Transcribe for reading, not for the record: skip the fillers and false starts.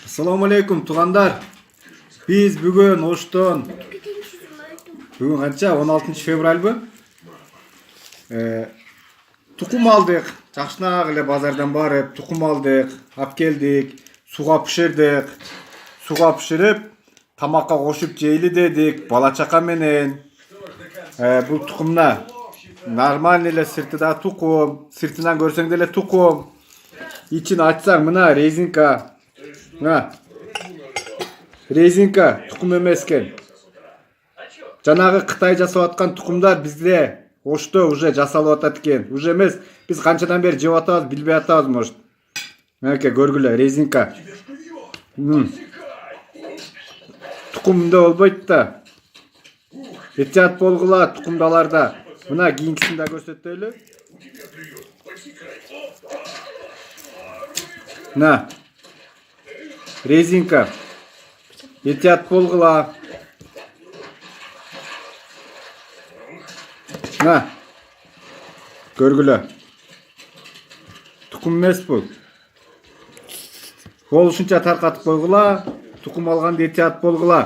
Assalamu alaikum туғандар. Biz бүгін Оштон бүгін қанша? 16 февраль бі? Тұқым алдық. Жақшынақ еле базардан барып, тұқым алдық, алып келдік, суға пішірдік. Суға пішіріп, тамаққа қосып жейлі дедік, бала-чақа менен. Бұл тұқымна нормально эле сыртыда тұқым, сыртынан көрсең деле тұқым. İçin açsаң, мына резинка. Резинка тұқым емес екен. Жанағы Қытай жасап атқан тұқымдар бізде Ошто уже жасалып атат екен. Уже емес, біз қаншадан бері жеп атабыз, билбей атабыз, может. Мәке көргүлө, резинка. Тұқымда болбойт да. Эhtiyat болгула тұқымдаларда. Мына кийинкисин да көрсөтөлү. На. Резинка. Эhtiyat болгула. На. Көргүлө. Тұқым емес бұл. Ол ушунча тарқатып койгула, тұқым алганда эhtiyat болгула.